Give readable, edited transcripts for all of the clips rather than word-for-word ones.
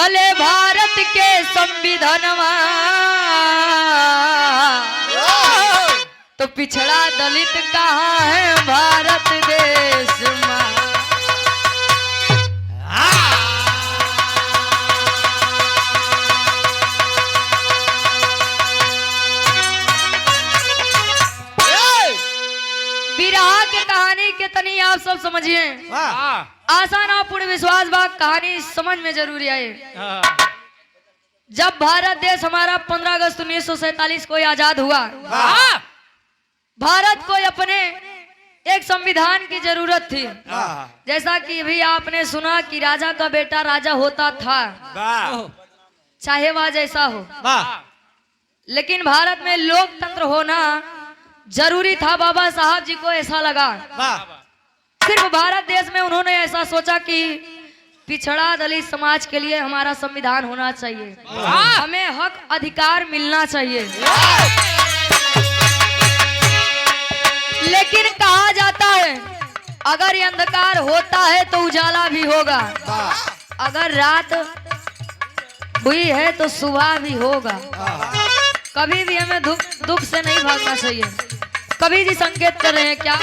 भले भारत के संविधानवा तो पिछड़ा दलित कहाँ है भारत देश में। विरहा की कहानी के तनी आप सब समझिए। आसान और पूर्ण विश्वास बात कहानी समझ में जरूरी है। जब भारत देश हमारा 15 अगस्त 1947 को आजाद हुआ, भारत को अपने एक संविधान की जरूरत थी। जैसा कि भी आपने सुना कि राजा का बेटा राजा होता था, चाहे वह जैसा हो, लेकिन भारत में लोकतंत्र होना जरूरी था। बाबा साहब जी को ऐसा लगा। सिर्फ भारत देश में उन्होंने ऐसा सोचा कि पिछड़ा दलित समाज के लिए हमारा संविधान होना चाहिए, हमें हक अधिकार मिलना चाहिए। लेकिन कहा जाता है अगर ये अंधकार होता है तो उजाला भी होगा, अगर रात हुई है तो सुबह भी होगा। कभी भी हमें दुख से नहीं भागना चाहिए। कभी जी संकेत कर रहे हैं क्या?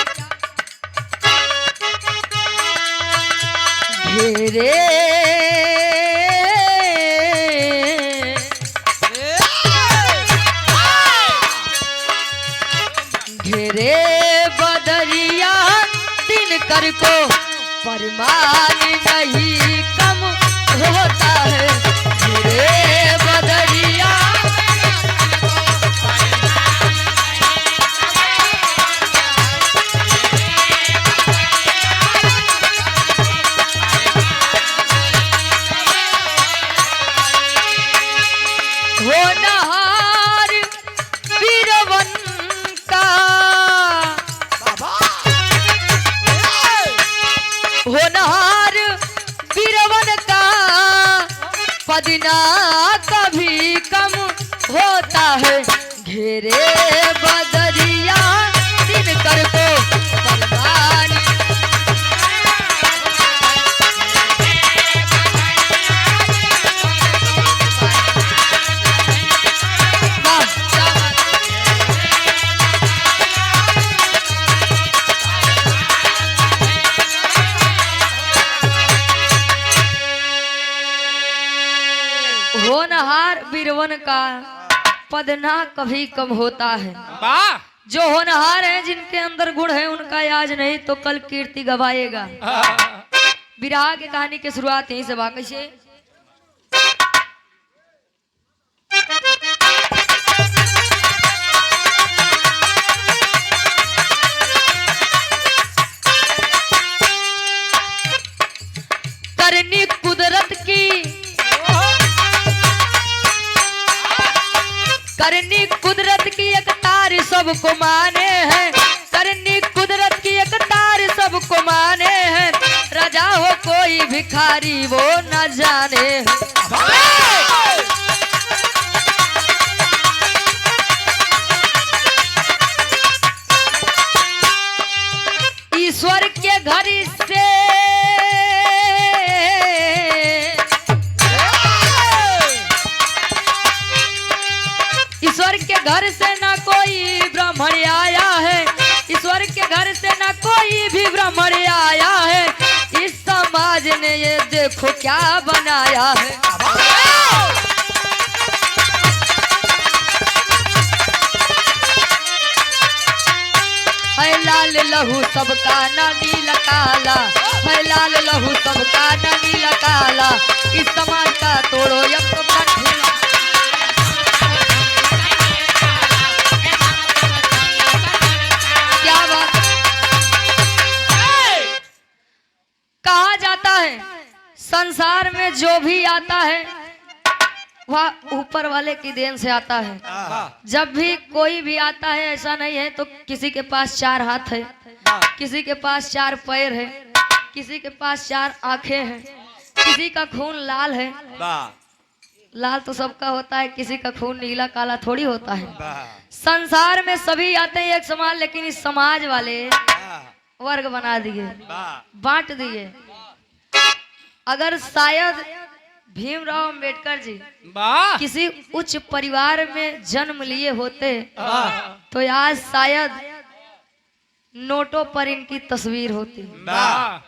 घेरे घेरे बदरिया दिन कर को परमान नहीं कम होता है। घेरे बदरिया होनहार वीरवन का, होनहार वीरवन का पदना कभी कम होता है। घेरे बदरिया दिन कर को परवान होनहार वीरवन का पदना कभी कम होता है। जो होनहार हैं, जिनके अंदर गुण है, उनका आज नहीं तो कल कीर्ति गवाएगा। विरहा की कहानी की शुरुआत यहीं से वाकई से। करनी कुदरत की, करनी कुदरत की एक तार सबको माने हैं। करनी कुदरत की एक तार सबको माने हैं। राजा हो कोई भिखारी वो न जाने। ईश्वर के घर से ईश्वर के घर से ना कोई ब्राह्मण आया है। ईश्वर के घर से ना कोई भी ब्राह्मण आया है। इस समाज ने ये देखो क्या बनाया है। है लाल लहू सबका ना नीला काला, है लाल लहू सबका ना नीला काला। इस समाज का तोड़ो यक कंठीला। क्या बात। कहा जाता है संसार में जो भी आता है वह ऊपर वाले की देन से आता है। जब भी कोई भी आता है, ऐसा नहीं है तो किसी के पास 4 हाथ है, किसी के पास 4 पैर है, किसी के पास 4 आंखें हैं, किसी का खून लाल है। लाल तो सबका होता है, किसी का खून नीला काला थोड़ी होता है। संसार में सभी आते हैं एक समान, लेकिन इस समाज वाले वर्ग बना दिए, बांट दिए। अगर शायद भीमराव अंबेडकर जी वाह किसी उच्च परिवार में जन्म लिए होते तो आज शायद नोटों पर इनकी तस्वीर होती, वाह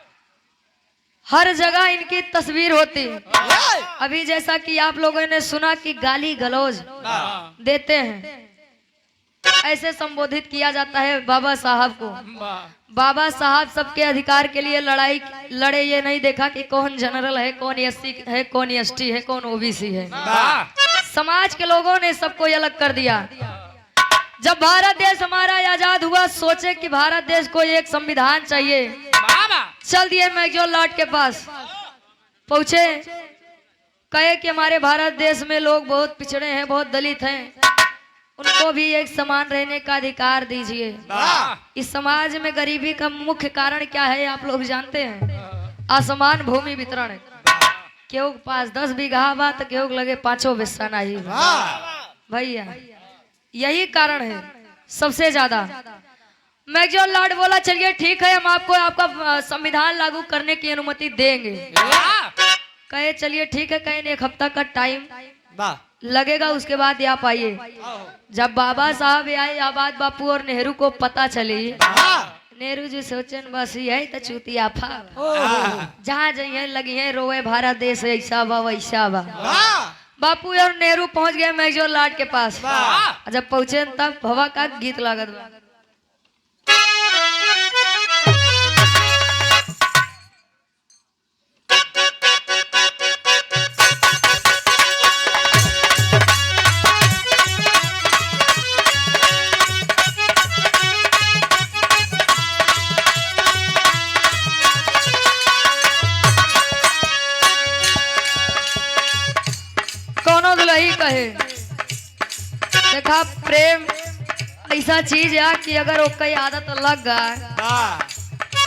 हर जगह इनकी तस्वीर होती। अभी जैसा कि आप लोगों ने सुना कि गाली गलौज देते हैं, ऐसे संबोधित किया जाता है बाबा साहब को। बाबा साहब सबके अधिकार के लिए लड़ाई लड़े, ये नहीं देखा कि कौन जनरल है, कौन एससी है, कौन एसटी है, कौन ओबीसी है। समाज के लोगों ने सबको अलग कर दिया। जब भारत देश हमारा आजाद हुआ, सोचे कि भारत देश को एक संविधान चाहिए, चल दिए मैगजॉन लॉर्ड के पास पहुंचे, कहे कि हमारे भारत देश में लोग बहुत पिछड़े हैं, बहुत दलित हैं, उनको भी एक समान रहने का अधिकार दीजिए। इस समाज में गरीबी का मुख्य कारण क्या है आप लोग जानते हैं? असमान भूमि वितरण है। केहू के पास 10 बीघा बा तो केहू के लगे 5 बिस्सा नहीं भैया, यही कारण है सबसे ज्यादा। मैगजॉन लॉर्ड बोला चलिए ठीक है, हम आपको आपका संविधान लागू करने की अनुमति देंगे। कहे चलिए ठीक है, कहे 1 हफ्ता का टाइम लगेगा, उसके बाद आप आइए। जब बाबा साहब आए, आबाद बापू और नेहरू को पता चली, नेहरू जी सोचन बस यही तो चूतिया फा, जहाँ जाइए लगी है रोए भारत देश ऐसा बा वैसा बा। बापू और नेहरू पहुंच गए मैगजॉन लॉर्ड के पास। जब पहुंचे तब भवा का गीत लागत बा। दुलही कहे देखा प्रेम ऐसा चीज है कि अगर ओकर आदत लग गए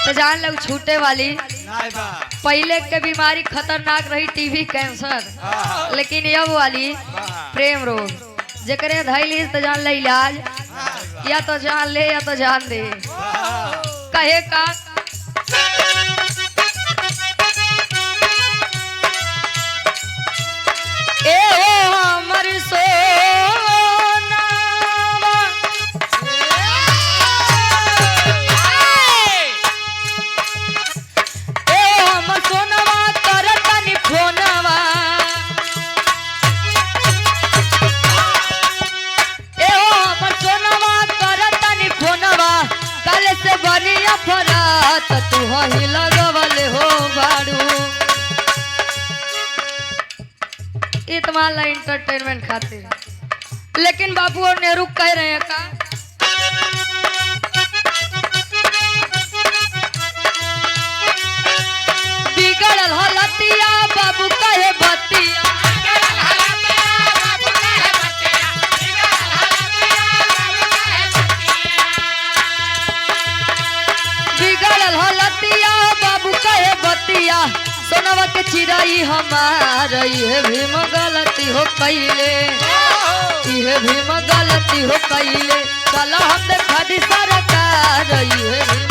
तो जान लो छूटे वाली। पहले के बीमारी खतरनाक रही टीबी कैंसर, लेकिन अब वाली प्रेम रोग जेकरे धैली तो जान ले इलाज, या तो जान ले या तो जान दे। कहे का तू ही लगवल हो बारू, इतना एंटरटेनमेंट खातिर। लेकिन बाबू और नेहरू कह रहे हैं का बिगड़ल हलतिया बाबू कहे बतिया, बिगड़ल हलतिया बाबू कहे बतिया, सोनवा के चिराई हमारा ये भीम गलती हो कैले, ये भीम गलती हो कैले, चलो हम देखा दी सरकार ये भीम।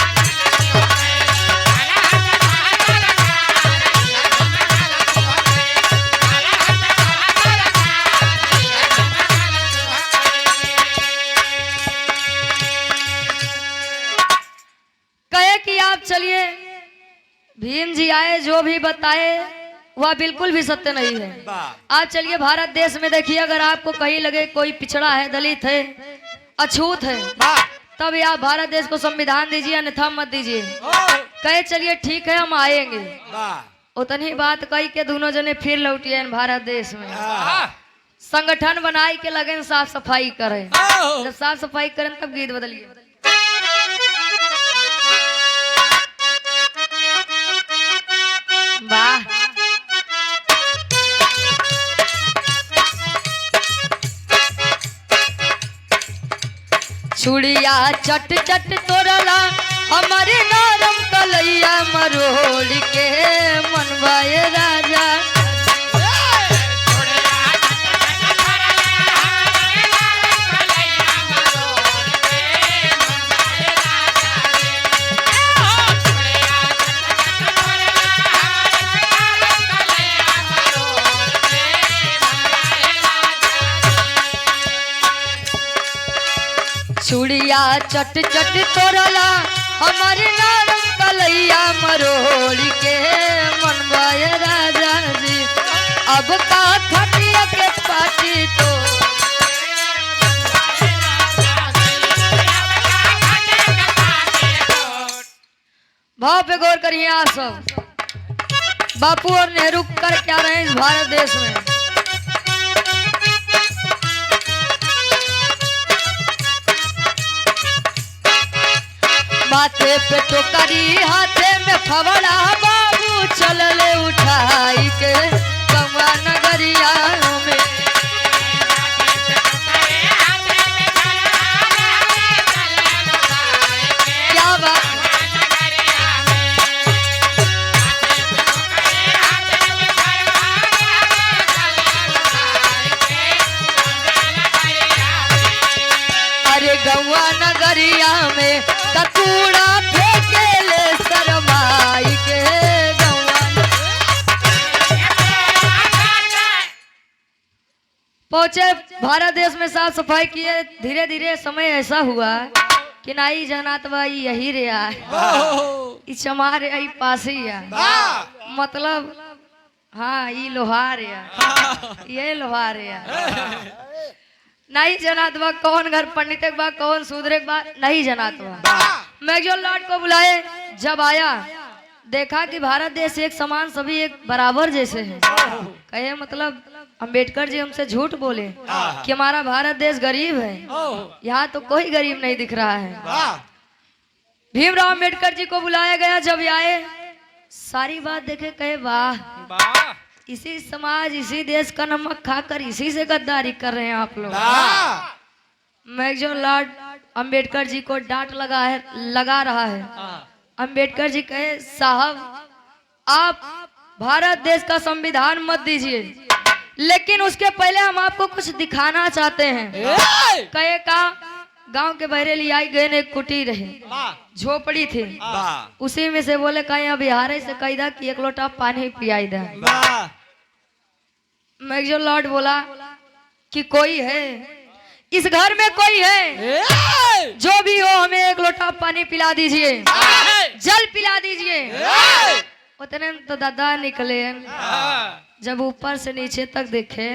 कहे कि आप चलिए, भीम जी आए जो भी बताए वह बिल्कुल भी सत्य नहीं है। आप चलिए भारत देश में देखिए, अगर आपको कहीं लगे कोई पिछड़ा है, दलित है, अछूत है, तब आप भारत देश को संविधान दीजिए, अन्यथा मत दीजिए। कहे चलिए ठीक है हम आएंगे। उतनी बात कही के दोनों जने फिर लौटिए भारत देश में। संगठन बनाए के लगे साफ सफाई करें। जब साफ सफाई करें तब गीत बदलिए। वाह चूड़िया चट चट तोरला हमारे नरम कलैया मरोड़ के मनवाए राजा। चूड़िया चट चट तोड़ला हमारे नारम कलैया मरोड़ी के मनवाय राजा जी अब का खटिया के पाटी तो भाव पे गौर करिए आप सब। बापू और नेहरू कर क्या रहे हैं इस भारत देश में। माथे पे टोकरी हाथे में फवड़ा बाबू चलले उठाई के गंगा नगरिया में। क्या बात गौआ नगरिया में कूड़ा फेंकेले शरमाई के पहुंचे भारत देश में साफ सफाई किए। धीरे धीरे समय ऐसा हुआ कि नाई जनात भाई यही रे चमार आई पास ही मतलब हाँ ये लोहार ये लोहार नहीं जनात बा कौन घर पंडित के बा कौन सूदरे के बा नहीं जनात बा। मैगजॉन लॉर्ड को बुलाए। जब आया देखा कि भारत देश एक समान सभी एक बराबर जैसे हैं। कहे मतलब अंबेडकर जी हमसे झूठ बोले कि हमारा भारत देश गरीब है, यहाँ तो कोई गरीब नहीं दिख रहा है। भीमराव अंबेडकर जी को बुलाया गया। जब आए सारी बात देखे कहे वाह इसी समाज इसी देश का नमक खाकर इसी से गद्दारी कर रहे हैं आप लोग। मैगजॉन लॉर्ड अंबेडकर जी को डांट लगा रहा है। अंबेडकर जी कहे साहब आप भारत देश का संविधान मत दीजिए, लेकिन उसके पहले हम आपको कुछ दिखाना चाहते हैं। कहे का गांव के बहरेली आई गए ने कुटीर है, झोपड़ी थी, उसी में से बोले कहीं बिहार से कैदा कि एक लोटा पानी पियाई दे। मैगजॉन लॉर्ड बोला कि कोई है इस घर में, कोई है जो भी हो हमें एक लोटा पानी पिला दीजिए, जल पिला दीजिए। उतने तो दादा निकले। जब ऊपर से नीचे तक देखे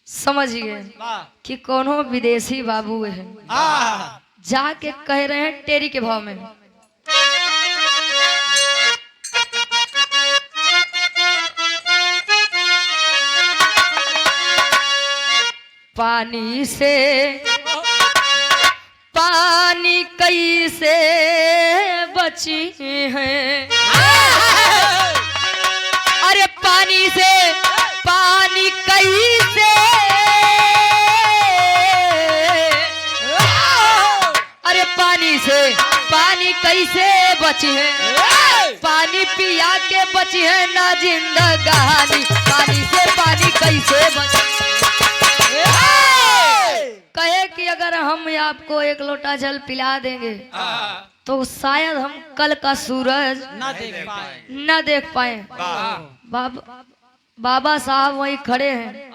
समझिए कि कोनो विदेशी बाबू है। जाके कह रहे हैं टेरी के भाव में पानी से पानी कैसे बची है, अरे पानी से पानी कैसे, अरे पानी से पानी कैसे बची है, पानी पिया के बची है ना जिंदगानी, पानी से पानी कैसे बची। कहे कि अगर हम आपको एक लोटा जल पिला देंगे तो शायद हम कल का सूरज न देख पाए। बाबा साहब वहीं खड़े हैं,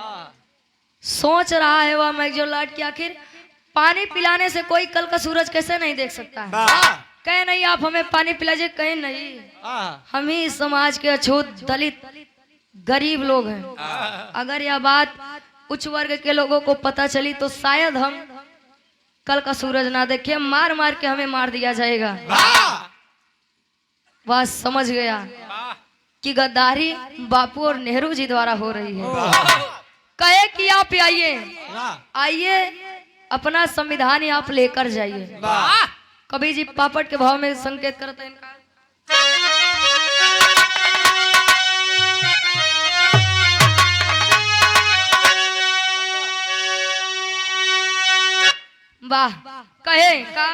सोच रहा है वह मैगजॉन लॉर्ड कि आखिर पानी पिलाने से कोई कल का सूरज कैसे नहीं देख सकता है। कहे नहीं आप हमें पानी पिलाइए। कहे नहीं हम ही समाज के अछूत दलित गरीब लोग हैं, अगर यह बात उच्च वर्ग के लोगों को पता चली तो शायद हम कल का सूरज ना देखें, मार मार के हमें मार दिया जाएगा। वह समझ गया कि गद्दारी बापू और नेहरू जी द्वारा हो रही है। कहे कि आप आइए आइए अपना संविधान आप लेकर जाइए। कभी जी पापड़ के भाव में संकेत करते हैं इनका। वाह कहे का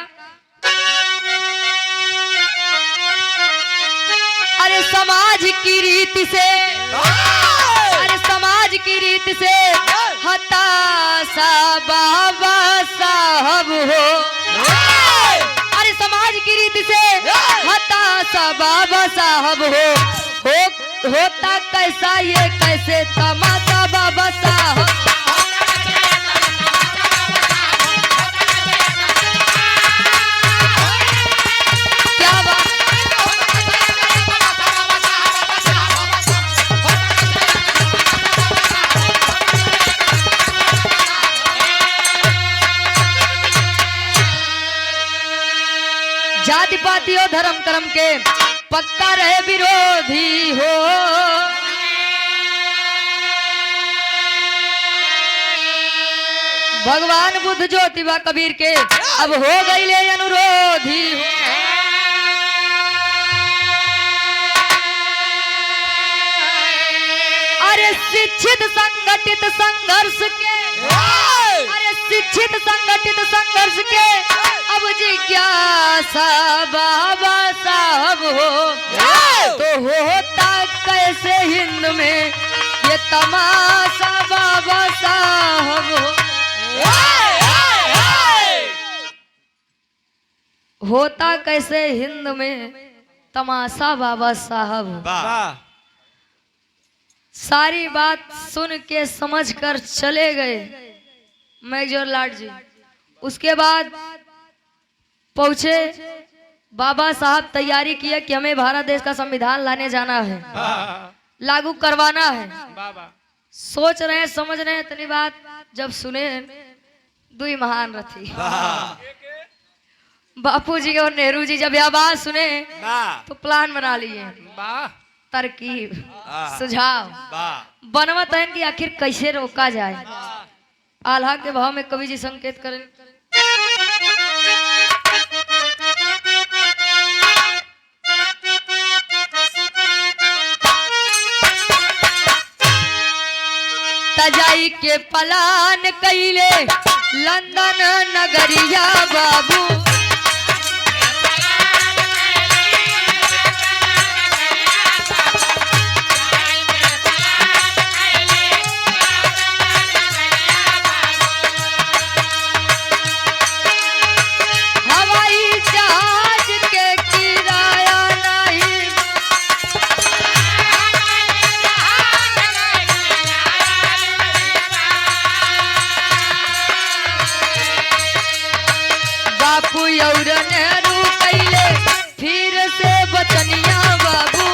अरे समाज की रीत से, अरे समाज की रीत से हताशा बाबा साहब हो, अरे समाज की रीत से हताशा बाबा साहब होता कैसा ये कैसे तमाशा बाबा साहब। जाति पाति हो धर्म कर्म के पक्का रहे विरोधी हो। भगवान बुद्ध ज्योतिबा कबीर के अब हो गई ले अनुरोधी हो। अरे शिक्षित संगठित संघर्ष के, अरे शिक्षित संगठित संघर्ष के अब जिज्ञासा बाबा साहब हो। तो होता कैसे हिंद में ये तमाशा बाबा साहब हो। होता कैसे हिंद में तमाशा बाबा साहब। सारी बात सुन के समझ कर चले गए मेजर लाट जी। उसके बाद पहुंचे बाबा साहब, तैयारी किया कि हमें भारत देश का संविधान लाने जाना है, लागू करवाना है। सोच रहे हैं, समझ रहे हैं, इतनी बात जब सुने दुई महान रथी बापू जी और नेहरू जी जब यह बात सुने तो प्लान बना लिए, तरकीब सुझाव बनवत है कि आखिर कैसे रोका जाए। आल्हा के भाव में कवि जी संकेत करें। तजाई के पलान कैले लंदन नगरिया बाबू। बापू और नेहरू कैले फिर से बचनिया बाबू।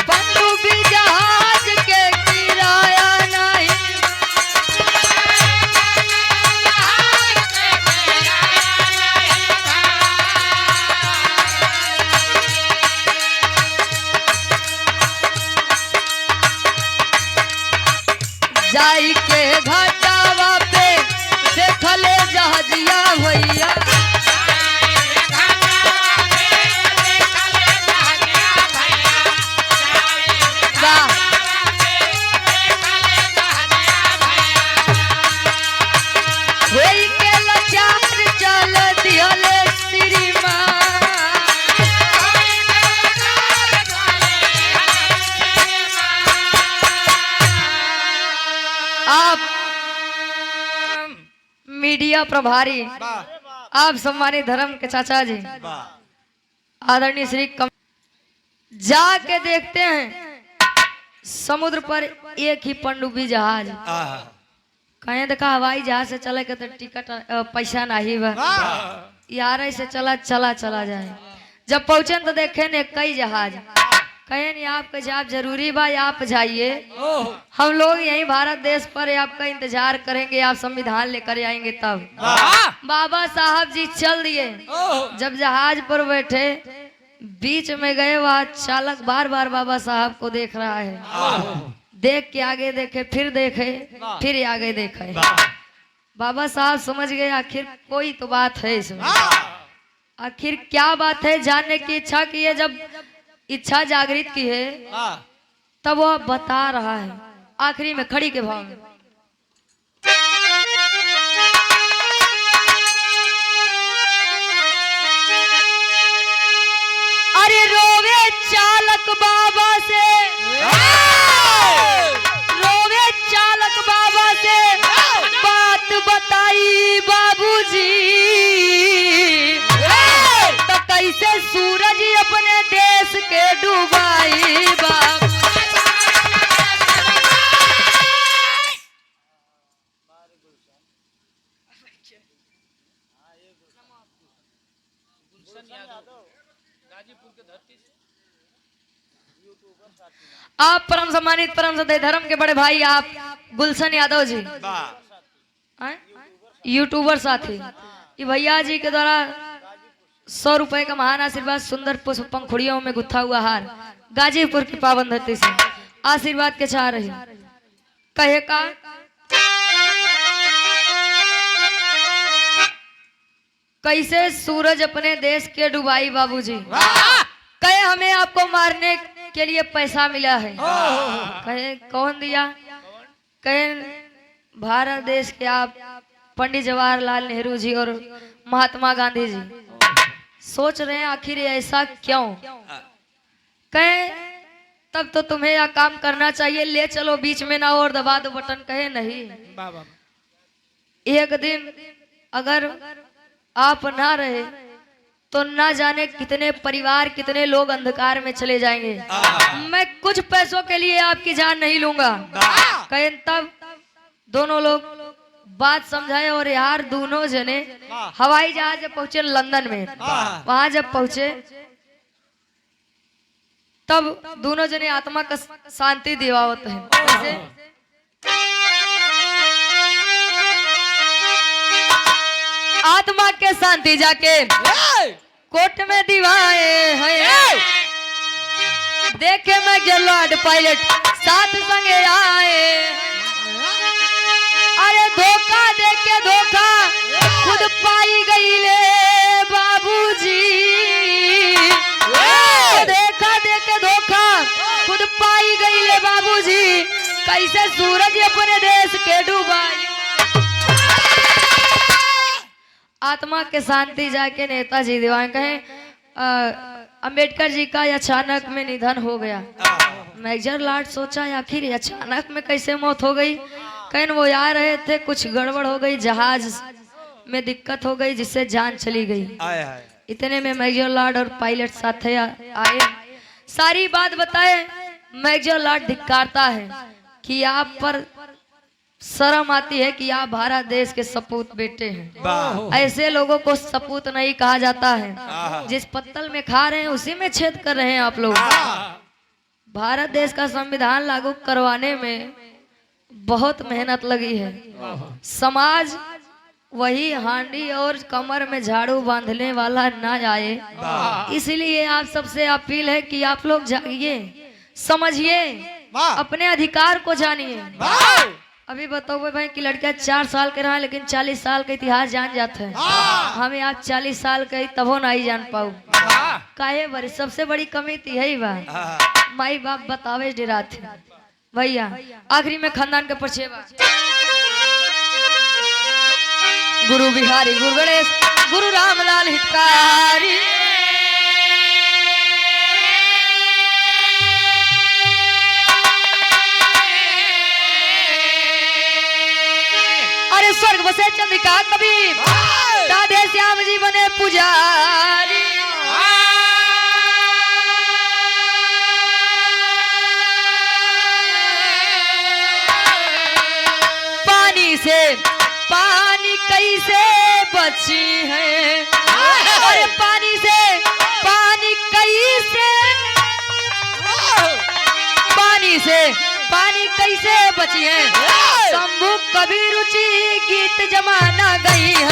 पनडुब्बी जहाज के किराया नहीं। जाई के घाटावा पे देखले जहाजिया भैया। होई के लाचार चल दिहले श्रीमान। आप मीडिया प्रभारी, आप सम्मानित धर्म के चाचा जी आदरणीय श्री जाके देखते हैं समुद्र पर एक ही पनडुब्बी जहाज। कहीं देखा हवाई जहाज से चले के तो टिकट पैसा नहीं बा यार, ऐसे चला चला चला जाए। जब पहुंचे तो देखे ने कई जहाज। कहे नहीं आपका जवाब जरूरी बा, आप जाइए, हम लोग यही भारत देश पर आपका इंतजार करेंगे, आप संविधान लेकर आएंगे तब। बाबा साहब जी चल दिए। जब जहाज पर बैठे बीच में गए, वह चालक बार बार बाबा साहब को देख रहा है। देख के आगे देखे, फिर देखे, फिर आगे देखे। बाबा साहब समझ गए आखिर कोई तो बात है इसमें। आखिर क्या बात है जानने की इच्छा की है। जब इच्छा जागृत की है तब वह बता रहा है आखिरी में खड़ी के भाव में। अरे रोवे चालक बाबा से, रोवे चालक बाबा से बात बताई बाबूजी। तो कैसे सूरज अपने देश के डुबाई बाप। आप परम सम्मानित परम सदय धर्म के बड़े भाई आप गुलशन यादव जी यूट्यूबर साथी ये भैया जी के द्वारा 100 रुपए का महान आशीर्वाद सुंदर पुष्प पंखुड़ियों में गुथा हुआ हार गाजीपुर की पावन धरती से आशीर्वाद के चाह रही कहे का कैसे सूरज अपने देश के डुबाई बाबूजी कहे हमें आपको मारने के लिए पैसा मिला है कहे कौन दिया कहे भारत देश के आप पंडित जवाहरलाल नेहरू जी और महात्मा गांधी जी सोच रहे हैं आखिर ऐसा क्यों कहे तब तो तुम्हें यह काम करना चाहिए ले चलो बीच में ना और दबा दो बटन कहे नहीं एक दिन अगर आप ना रहे तो ना जाने कितने परिवार कितने लोग अंधकार में चले जाएंगे मैं कुछ पैसों के लिए आपकी जान नहीं लूंगा कहे तब दोनों लोग बात समझाए और यार दोनों जने हवाई जहाज जब पहुंचे लंदन में वहां जब पहुंचे तब दोनों जने आत्मा का शांति दिवावत है आत्मा के शांति जाके कोर्ट में दिवाए हैं देखे मैं लॉर्ड पायलट साथ संगे आए अरे धोखा देके धोखा खुद पाई गई ले बाबूजी देखा देके धोखा खुद पाई गई ले बाबूजी कैसे सूरज अपने देश के डुबाई आत्मा के शांति जाके नेताजी दीवान कहे अंबेडकर जी का अचानक में निधन हो गया मेजर लॉर्ड सोचा आखिर अचानक में कैसे मौत हो गई कहीं वो आ रहे थे कुछ गड़बड़ हो गई जहाज में दिक्कत हो गई जिससे जान चली गई इतने में मेजर लॉर्ड और पायलट साथ आए सारी बात बताए मेजर लॉर्ड धिक्कारता है कि आप पर शर्म आती है कि आप भारत देश के सपूत बेटे हैं ऐसे लोगों को सपूत नहीं कहा जाता है जिस पत्तल में खा रहे हैं उसी में छेद कर रहे हैं आप लोग भारत देश का संविधान लागू करवाने में बहुत मेहनत लगी है समाज वही हांडी और कमर में झाड़ू बांधने वाला ना जाए इसलिए आप सबसे अपील है कि आप लोग जागिए समझिए अपने अधिकार को जानिए अभी बताओ भाई कि लड़का 4 साल के रहा लेकिन 40 साल का इतिहास जान जाता है हमें आप 40 साल के तबो नहीं जान पाऊ काहे बड़ी सबसे बड़ी कमी थी यही बात माई बाप बतावे डरा थे भैया आखिरी में खानदान के परछेवा गुरु बिहारी गुरु गणेश गुरु रामलाल हितकारी अरे स्वर्ग बसे चंद्रिका कवि राधे श्याम जी बने पुजारी पानी से पानी कैसे बची है अरे पानी से पानी कैसे पानी से पानी कैसे बची है शंभू कभी रुचि गीत जमाना गई है।